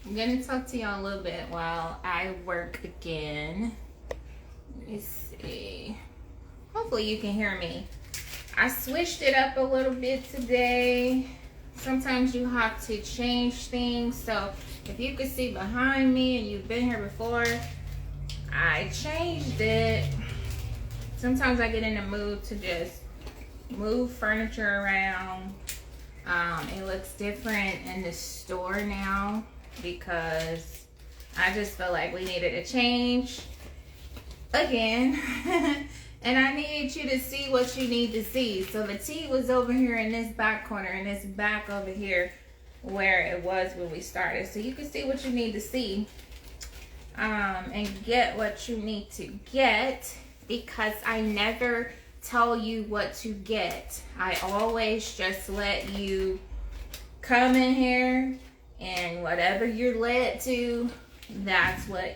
I'm gonna talk to y'all a little bit while I work again. Let me see. Hopefully you can hear me. I switched it up a little bit today. Sometimes you have to change things. So if you can see behind me and you've been here before, I changed it. Sometimes I get in the mood to just move furniture around. It looks different in the store now because I just feel like we needed a change again. And I need you to see what you need to see. So the tea was over here in this back corner and it's back over here where it was when we started. So you can see what you need to see and get what you need to get, because I never tell you what to get. I always just let you come in here and whatever you're led to, that's what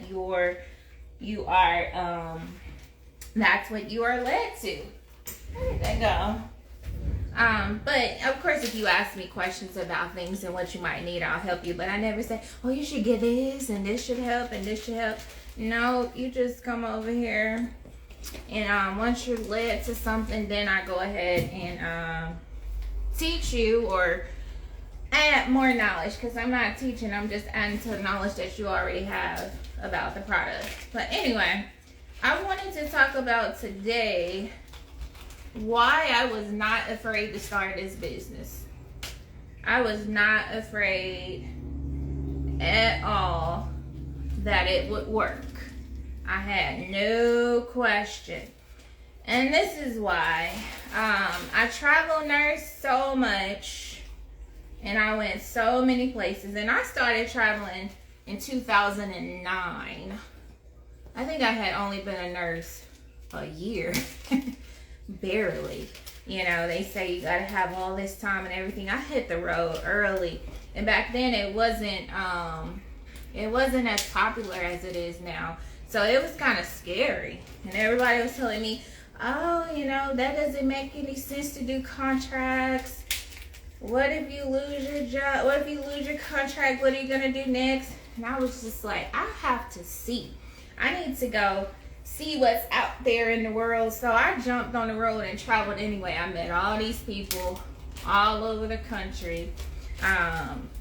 that's what you are led to. There they go. But of course, if you ask me questions about things and what you might need, I'll help you. But I never say, oh, you should get this and this should help and this should help. No, you just come over here. And once you're led to something, then I go ahead and teach you or add more knowledge, because I'm not teaching, I'm just adding to the knowledge that you already have about the product. But anyway, I wanted to talk about today why I was not afraid to start this business. I was not afraid at all that it would work. I had no question. And this is why. I travel nurse so much and I went so many places, and I started traveling in 2009. I think I had only been a nurse a year. Barely. You know, they say you gotta have all this time and everything. I hit the road early. And back then it wasn't as popular as it is now. So it was kind of scary. And everybody was telling me, oh, you know, that doesn't make any sense to do contracts. What if you lose your job? What if you lose your contract? What are you gonna do next? And I was just like, I have to see. I need to go see what's out there in the world. So I jumped on the road and traveled anyway. I met all these people all over the country.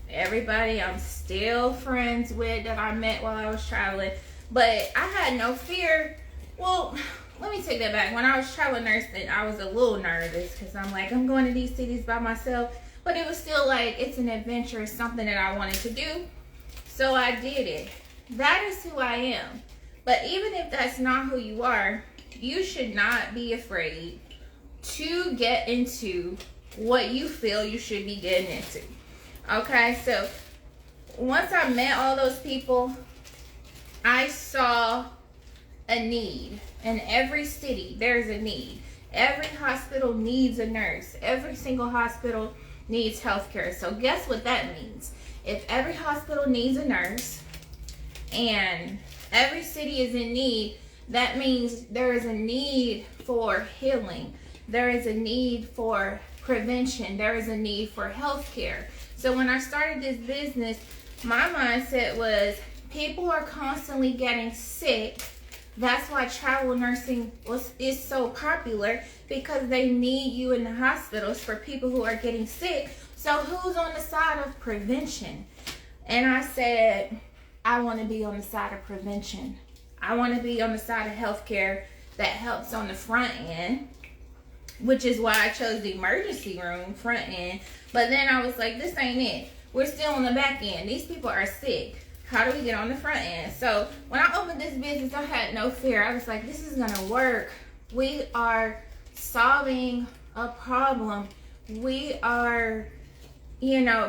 Everybody I'm still friends with that I met while I was traveling. But I had no fear. Well, let me take that back. When I was traveling nursing, I was a little nervous because I'm like, I'm going to these cities by myself. But it was still like, it's an adventure. It's something that I wanted to do. So I did it. That is who I am. But even if that's not who you are, you should not be afraid to get into what you feel you should be getting into. Okay, so once I met all those people, I saw a need. In every city, there's a need. Every hospital needs a nurse. Every single hospital needs healthcare. So guess what that means? If every hospital needs a nurse and every city is in need, that means there is a need for healing. There is a need for prevention. There is a need for healthcare. So when I started this business, my mindset was people are constantly getting sick. That's why travel nursing is so popular, because they need you in the hospitals for people who are getting sick. So who's on the side of prevention? And I said, I want to be on the side of prevention. I want to be on the side of healthcare that helps on the front end, which is why I chose the emergency room front end. But then I was like, this ain't it. We're still on the back end. These people are sick. How do we get on the front end? So when I opened this business, I had no fear. I was like, this is going to work. We are solving a problem. We are,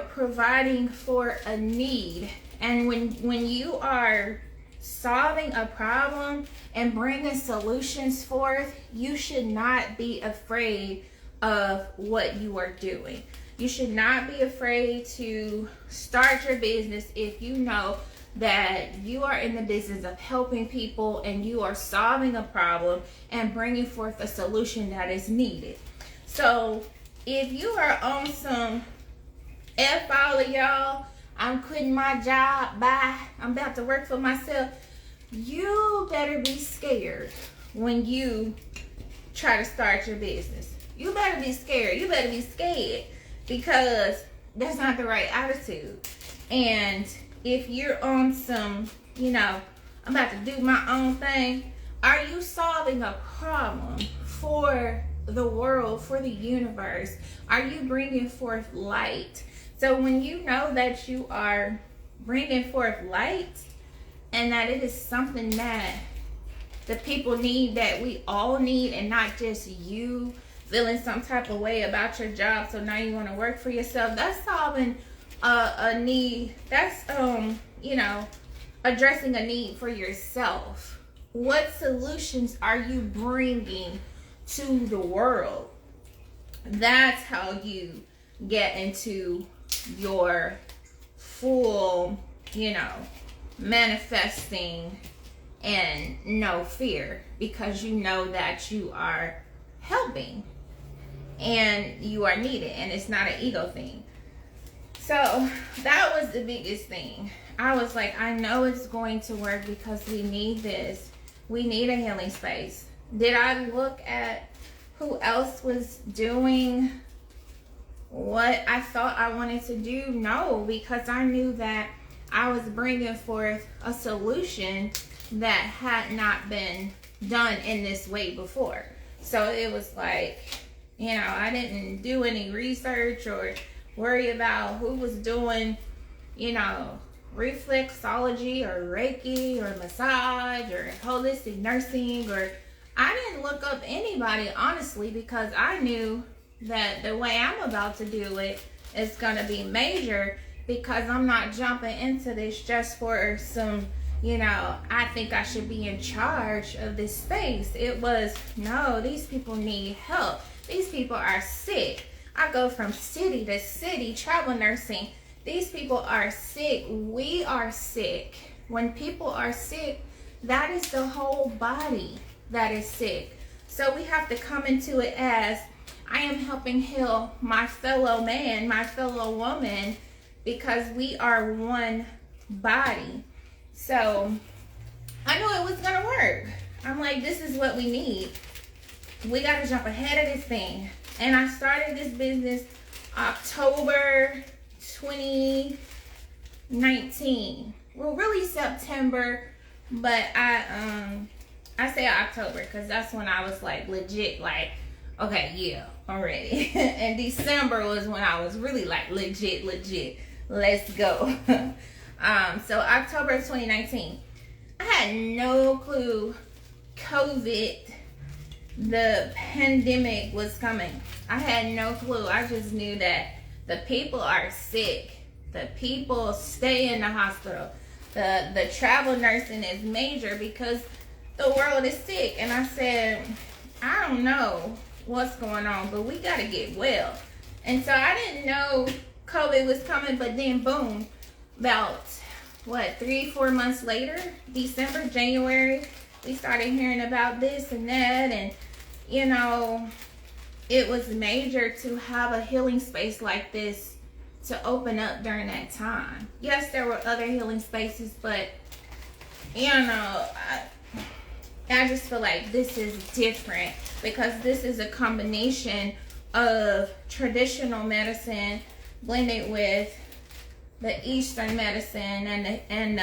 providing for a need. And when you are solving a problem and bringing solutions forth, you should not be afraid of what you are doing. You should not be afraid to start your business if you know that you are in the business of helping people and you are solving a problem and bringing forth a solution that is needed. So if you are on some F all of y'all, I'm quitting my job. Bye. I'm about to work for myself. You better be scared when you try to start your business. You better be scared. You better be scared because that's not the right attitude. And if you're on some, I'm about to do my own thing, are you solving a problem for the world, for the universe? Are you bringing forth light? So when you know that you are bringing forth light and that it is something that the people need, that we all need, and not just you feeling some type of way about your job, so now you want to work for yourself, that's solving a need. That's addressing a need for yourself. What solutions are you bringing to the world? That's how you get into your full, manifesting and no fear, because you know that you are helping and you are needed, and it's not an ego thing. So that was the biggest thing. I was like, I know it's going to work because we need this. We need a healing space. Did I look at who else was doing what I thought I wanted to do? No, because I knew that I was bringing forth a solution that had not been done in this way before. So it was like, I didn't do any research or worry about who was doing, reflexology or Reiki or massage or holistic nursing, or I didn't look up anybody, honestly, because I knew that the way I'm about to do it is going to be major, because I'm not jumping into this just for some, I think I should be in charge of this space. It was, no, these people need help. These people are sick. I go from city to city, travel nursing. These people are sick. We are sick. When people are sick, that is the whole body that is sick. So we have to come into it as, I am helping heal my fellow man, my fellow woman, because we are one body. So I knew it was going to work. I'm like, this is what we need. We got to jump ahead of this thing. And I started this business October 2019. Well, really September, but I say October because that's when I was like legit, like, okay, yeah, I'm ready. And December was when I was really like legit, let's go. So October of 2019, I had no clue COVID, the pandemic, was coming. I had no clue. I just knew that the people are sick. The people stay in the hospital. The travel nursing is major because the world is sick. And I said, I don't know what's going on, but we got to get well. And so I didn't know COVID was coming, but then boom, about 3-4 months later, December, January, we started hearing about this and that, and it was major to have a healing space like this to open up during that time. Yes, there were other healing spaces, but I just feel like this is different because this is a combination of traditional medicine blended with the Eastern medicine and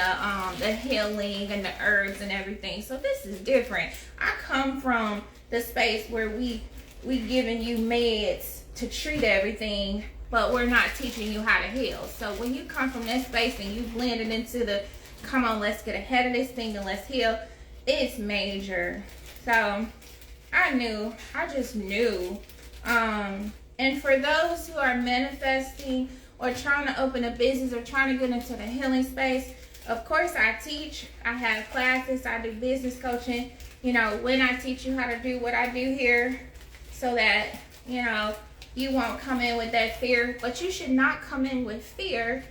the healing and the herbs and everything. So this is different. I come from the space where we giving you meds to treat everything, but we're not teaching you how to heal. So when you come from that space and you blend it into the, come on, let's get ahead of this thing and let's heal, it's major. So I just knew. And for those who are manifesting or trying to open a business or trying to get into the healing space, of course I teach. I have classes. I do business coaching. When I teach you how to do what I do here, so that, you won't come in with that fear. But you should not come in with fear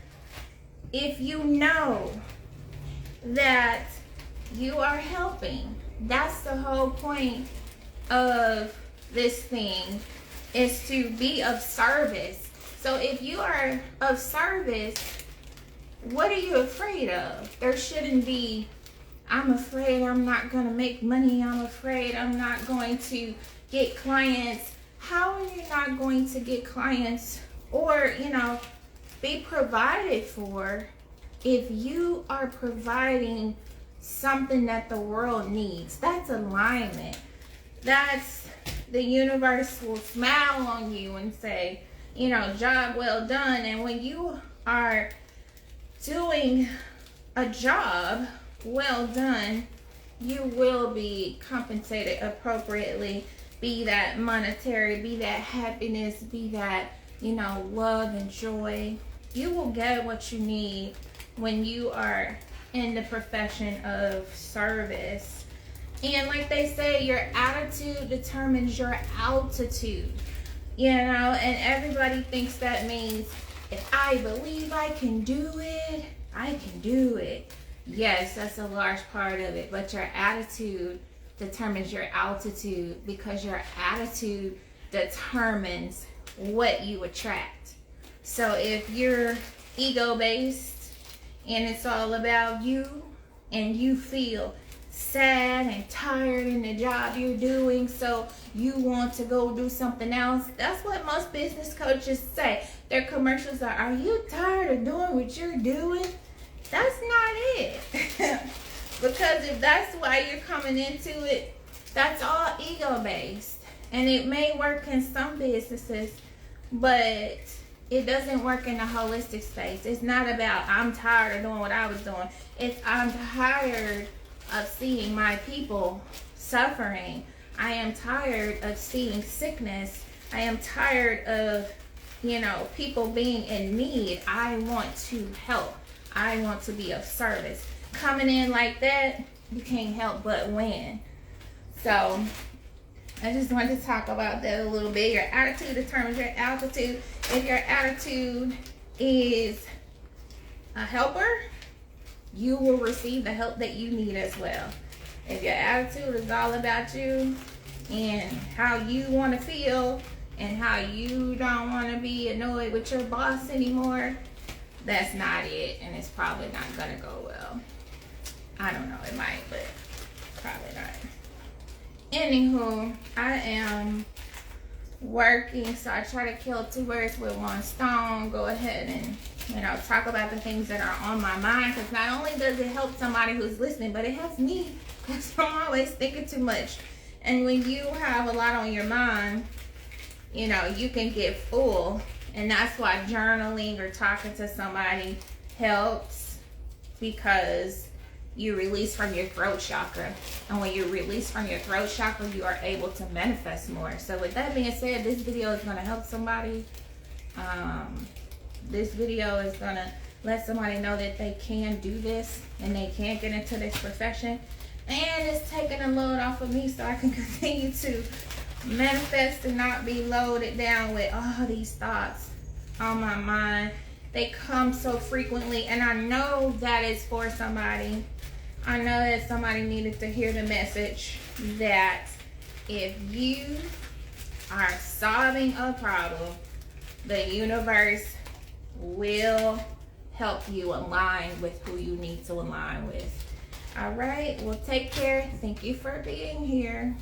if you know that you are helping. That's the whole point of this thing, is to be of service. So if you are of service, What are you afraid of? There shouldn't be, I'm afraid I'm not going to make money. I'm afraid I'm not going to get clients. How are you not going to get clients or, be provided for if you are providing something that the world needs? That's alignment. That's the universe will smile on you and say, job well done. And when you are doing a job well done, you will be compensated appropriately, be that monetary, be that happiness, be that, love and joy. You will get what you need when you are in the profession of service. And like they say, your attitude determines your altitude, and everybody thinks that means if I believe I can do it, I can do it. Yes, that's a large part of it, but your attitude determines your altitude, because your attitude determines what you attract. So if you're ego-based and it's all about you, and you feel sad and tired in the job you're doing, so you want to go do something else, that's what most business coaches say. Their commercials are you tired of doing what you're doing? That's not it. Because if that's why you're coming into it, that's all ego-based. And it may work in some businesses, but it doesn't work in the holistic space. It's not about I'm tired of doing what I was doing. It's I'm tired of seeing my people suffering. I am tired of seeing sickness. I am tired of, people being in need. I want to help. I want to be of service. Coming in like that, you can't help but win. So I just wanted to talk about that a little bit. Your attitude determines your altitude. If your attitude is a helper, you will receive the help that you need as well. If your attitude is all about you and how you want to feel and how you don't want to be annoyed with your boss anymore, that's not it, and it's probably not going to go well. I don't know, it might, but probably not. Anywho, I am working, so I try to kill two birds with one stone. Go ahead and talk about the things that are on my mind, because not only does it help somebody who's listening, but it helps me, because I'm always thinking too much. And when you have a lot on your mind, you can get full, and that's why journaling or talking to somebody helps, because you release from your throat chakra. And when you release from your throat chakra, you are able to manifest more. So with that being said, this video is going to help somebody. This video is going to let somebody know that they can do this and they can get into this profession. And it's taking a load off of me so I can continue to manifest and not be loaded down with all these thoughts on my mind. They come so frequently, and I know that it's for somebody. I know that somebody needed to hear the message that if you are solving a problem, the universe will help you align with who you need to align with. All right, well, take care. Thank you for being here.